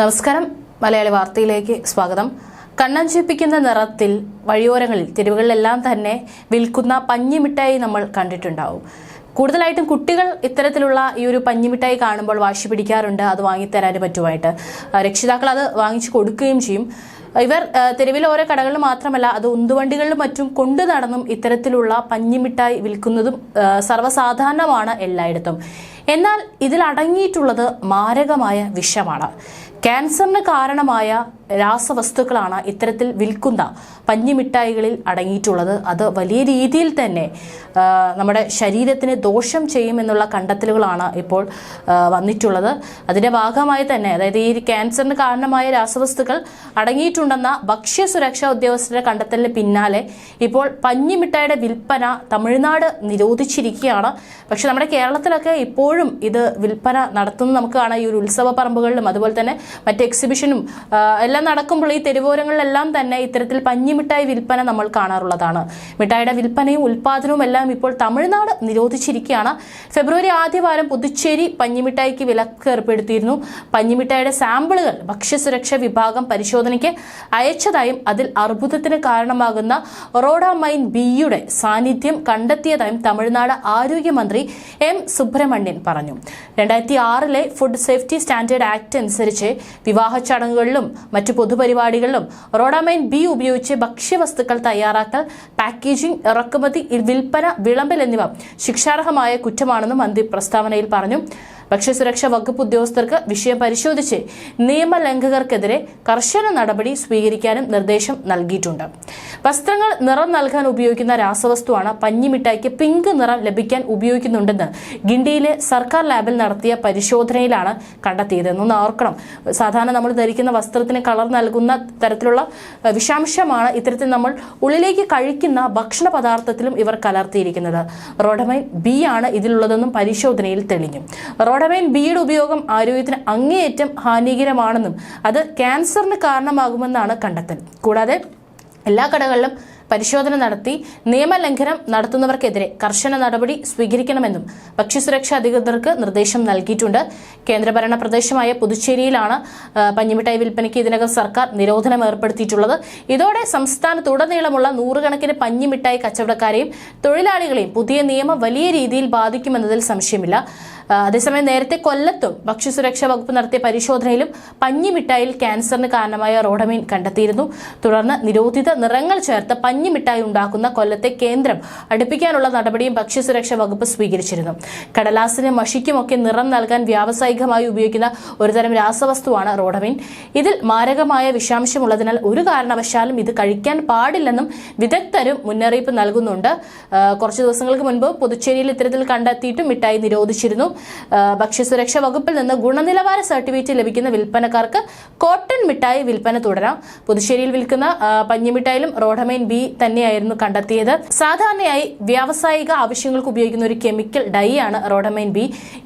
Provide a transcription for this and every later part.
നമസ്കാരം, മലയാളി വാർത്തയിലേക്ക് സ്വാഗതം. കണ്ണഞ്ചിപ്പിക്കുന്ന നിറത്തിൽ വഴിയോരങ്ങളിൽ തെരുവുകളിലെല്ലാം തന്നെ വിൽക്കുന്ന പഞ്ഞിമിഠായി നമ്മൾ കണ്ടിട്ടുണ്ടാവും. കൂടുതലായിട്ടും കുട്ടികൾ ഇത്തരത്തിലുള്ള ഈ ഒരു പഞ്ഞിമിഠായി കാണുമ്പോൾ വാശി പിടിക്കാറുണ്ട്, അത് വാങ്ങിത്തരാൻ പറ്റുമായിട്ട്. രക്ഷിതാക്കൾ അത് വാങ്ങിച്ചു കൊടുക്കുകയും ചെയ്യും. ഇവർ തെരുവിൽ ഓരോ കടകളിൽ മാത്രമല്ല, അത് ഉന്തുവണ്ടികളിലും മറ്റും കൊണ്ടു നടന്നും ഇത്തരത്തിലുള്ള പഞ്ഞിമിഠായി വിൽക്കുന്നതും സർവ്വസാധാരണമാണ് എല്ലായിടത്തും. എന്നാൽ ഇതിൽ അടങ്ങിയിട്ടുള്ളത് മാരകമായ വിഷമാണ്. ക്യാൻസറിന് കാരണമായ രാസവസ്തുക്കളാണ് ഇത്തരത്തിൽ വിൽക്കുന്ന പഞ്ഞിമിഠായികളിൽ അടങ്ങിയിട്ടുള്ളത്. അത് വലിയ രീതിയിൽ തന്നെ നമ്മുടെ ശരീരത്തിന് ദോഷം ചെയ്യുമെന്നുള്ള കണ്ടെത്തലുകളാണ് ഇപ്പോൾ വന്നിട്ടുള്ളത്. അതിൻ്റെ ഭാഗമായി തന്നെ, അതായത് ഈ ക്യാൻസറിന് കാരണമായ രാസവസ്തുക്കൾ അടങ്ങിയിട്ടുണ്ടെന്ന ഭക്ഷ്യസുരക്ഷാ ഉദ്യോഗസ്ഥരുടെ കണ്ടെത്തലിന് പിന്നാലെ ഇപ്പോൾ പഞ്ഞിമിഠായിയുടെ വിൽപ്പന തമിഴ്നാട് നിരോധിച്ചിരിക്കുകയാണ്. പക്ഷെ നമ്മുടെ കേരളത്തിലൊക്കെ ഇപ്പോഴും ഇത് വിൽപ്പന നടത്തുന്നത് നമുക്ക് കാണാം. ഈ ഒരു ഉത്സവ പറമ്പുകളിലും അതുപോലെ തന്നെ മറ്റ് എക്സിബിഷനും എല്ലാം നടക്കുമ്പോൾ ഈ തെരുവോരങ്ങളിലെല്ലാം തന്നെ ഇത്തരത്തിൽ പഞ്ഞിമിഠായി വിൽപ്പന നമ്മൾ കാണാറുള്ളതാണ്. മിഠായിയുടെ വിൽപ്പനയും ഉൽപ്പാദനവും എല്ലാം ഇപ്പോൾ തമിഴ്നാട് നിരോധിച്ചിരിക്കുകയാണ്. ഫെബ്രുവരി ആദ്യവാരം പുതുച്ചേരി പഞ്ഞിമിഠായിക്ക് വിലക്ക് ഏർപ്പെടുത്തിയിരുന്നു. പഞ്ഞിമിഠായിയുടെ സാമ്പിളുകൾ ഭക്ഷ്യസുരക്ഷാ വിഭാഗം പരിശോധനയ്ക്ക് അയച്ചതായും അതിൽ അർബുദത്തിന് കാരണമാകുന്ന റോഡാമൈൻ ബിയുടെ സാന്നിധ്യം കണ്ടെത്തിയതായും തമിഴ്നാട് ആരോഗ്യമന്ത്രി എം സുബ്രഹ്മണ്യൻ പറഞ്ഞു. 2006 ഫുഡ് സേഫ്റ്റി സ്റ്റാൻഡേർഡ് ആക്ട് അനുസരിച്ച് വിവാഹ ചടങ്ങുകളിലും മറ്റു പൊതുപരിപാടികളിലും റോഡാമൈൻ ബി ഉപയോഗിച്ച് ഭക്ഷ്യവസ്തുക്കൾ തയ്യാറാക്കൽ, പാക്കേജിംഗ്, ഇറക്കുമതി, വിൽപ്പന, വിളമ്പൽ എന്നിവ ശിക്ഷാർഹമായ കുറ്റമാണെന്നും മന്ത്രി പ്രസ്താവനയിൽ പറഞ്ഞു. ഭക്ഷ്യസുരക്ഷാ വകുപ്പ് ഉദ്യോഗസ്ഥർക്ക് വിഷയം പരിശോധിച്ച് നിയമലംഘകർക്കെതിരെ കർശന നടപടി സ്വീകരിക്കാനും നിർദ്ദേശം നൽകിയിട്ടുണ്ട്. വസ്ത്രങ്ങൾ നിറം നൽകാൻ ഉപയോഗിക്കുന്ന രാസവസ്തുവാണ് പഞ്ഞിമിഠായിക്ക് പിങ്ക് നിറം ലഭിക്കാൻ ഉപയോഗിക്കുന്നുണ്ടെന്ന് ഗിണ്ടിയിലെ സർക്കാർ ലാബിൽ നടത്തിയ പരിശോധനയിലാണ് കണ്ടെത്തിയതെന്ന് ഓർക്കണം. സാധാരണ നമ്മൾ ധരിക്കുന്ന വസ്ത്രത്തിന് കളർ നൽകുന്ന തരത്തിലുള്ള വിഷാംശമാണ് ഇത്തരത്തിൽ നമ്മൾ ഉള്ളിലേക്ക് കഴിക്കുന്ന ഭക്ഷണ പദാർത്ഥത്തിലും ഇവർ കലർത്തിയിരിക്കുന്നത്. റോഡമൈൻ ബി ആണ് ഇതിലുള്ളതെന്നും പരിശോധനയിൽ തെളിഞ്ഞു. റോഡമൈൻ ബിയുടെ ഉപയോഗം ആരോഗ്യത്തിന് അങ്ങേയറ്റം ഹാനികരമാണെന്നും അത് ക്യാൻസറിന് കാരണമാകുമെന്നാണ് കണ്ടെത്തൽ. കൂടാതെ എല്ലാ കടകളിലും പരിശോധന നടത്തി നിയമലംഘനം നടത്തുന്നവർക്കെതിരെ കർശന നടപടി സ്വീകരിക്കണമെന്നും ഭക്ഷ്യസുരക്ഷാ അധികൃതർക്ക് നിർദ്ദേശം നൽകിയിട്ടുണ്ട്. കേന്ദ്രഭരണ പ്രദേശമായ പുതുച്ചേരിയിലാണ് പഞ്ഞിമിഠായി വിൽപ്പനയ്ക്ക് ഇതിനകം സർക്കാർ നിരോധനം ഏർപ്പെടുത്തിയിട്ടുള്ളത്. ഇതോടെ സംസ്ഥാനത്തുടനീളമുള്ള നൂറുകണക്കിന് പഞ്ഞിമിഠായി കച്ചവടക്കാരെയും തൊഴിലാളികളെയും പുതിയ നിയമം വലിയ രീതിയിൽ ബാധിക്കുമെന്നതിൽ സംശയമില്ല. അതേസമയം നേരത്തെ കൊല്ലത്തും ഭക്ഷ്യസുരക്ഷാ വകുപ്പ് നടത്തിയ പരിശോധനയിലും പഞ്ഞിമിഠായിൽ ക്യാൻസറിന് കാരണമായ റോഡമൈൻ കണ്ടെത്തിയിരുന്നു. തുടർന്ന് നിരോധിത നിറങ്ങൾ ചേർത്ത് പഞ്ഞിമിഠായി ഉണ്ടാക്കുന്ന കൊല്ലത്തെ കേന്ദ്രം അടുപ്പിക്കാനുള്ള നടപടിയും ഭക്ഷ്യസുരക്ഷാ വകുപ്പ് സ്വീകരിച്ചിരുന്നു. കടലാസിന് മഷിക്കുമൊക്കെ നിറം നൽകാൻ വ്യാവസായികമായി ഉപയോഗിക്കുന്ന ഒരുതരം രാസവസ്തുവാണ് റോഡമൈൻ. ഇതിൽ മാരകമായ വിഷാംശമുള്ളതിനാൽ ഒരു കാരണവശാലും ഇത് കഴിക്കാൻ പാടില്ലെന്നും വിദഗ്ധരും മുന്നറിയിപ്പ് നൽകുന്നുണ്ട്. കുറച്ച് ദിവസങ്ങൾക്ക് മുൻപ് പുതുച്ചേരിയിൽ ഇത്തരത്തിൽ കണ്ടെത്തിയിട്ടും മിഠായി നിരോധിച്ചിരുന്നു. ഭക്ഷ്യസുരക്ഷാ വകുപ്പിൽ നിന്ന് ഗുണനിലവാര സർട്ടിഫിക്കറ്റ് ലഭിക്കുന്ന വിൽപ്പനക്കാർക്ക് കോട്ടൺ മിഠായി വിൽപ്പന തുടരാം. പുതുച്ചേരിയിൽ വിൽക്കുന്ന പഞ്ഞിമിഠായിലും റോഡമൈൻ ബി തന്നെയായിരുന്നു കണ്ടെത്തിയത്. സാധാരണയായി വ്യാവസായിക ആവശ്യങ്ങൾക്ക് ഉപയോഗിക്കുന്ന ഒരു കെമിക്കൽ ഡൈ ആണ് റോഡമൈൻ ബി.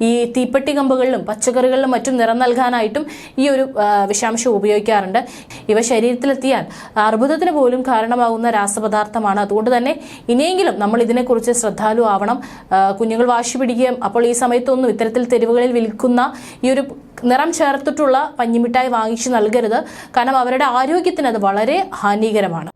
ഈ തീപ്പെട്ടി കമ്പുകളിലും പച്ചക്കറികളിലും മറ്റും നിറം നൽകാനായിട്ടും ഈ ഒരു വിഷാംശം ഉപയോഗിക്കാറുണ്ട്. ഇവ ശരീരത്തിലെത്തിയാൽ അർബുദത്തിന് പോലും കാരണമാകുന്ന രാസപദാർത്ഥമാണ്. അതുകൊണ്ട് തന്നെ ഇനിയെങ്കിലും നമ്മൾ ഇതിനെക്കുറിച്ച് ശ്രദ്ധാലു ആവണം. കുഞ്ഞുങ്ങൾ വാശി പിടിക്കുകയും അപ്പോൾ ഈ സമയത്തൊന്നും ഇത്തരത്തിൽ തെരുവുകളിൽ വിൽക്കുന്ന ഈ ഒരു നിറം ചേർത്തിട്ടുള്ള പഞ്ഞിമിഠായി വാങ്ങിച്ചു നൽകരുത്. കാരണം അവരുടെ ആരോഗ്യത്തിന് അത് വളരെ ഹാനികരമാണ്.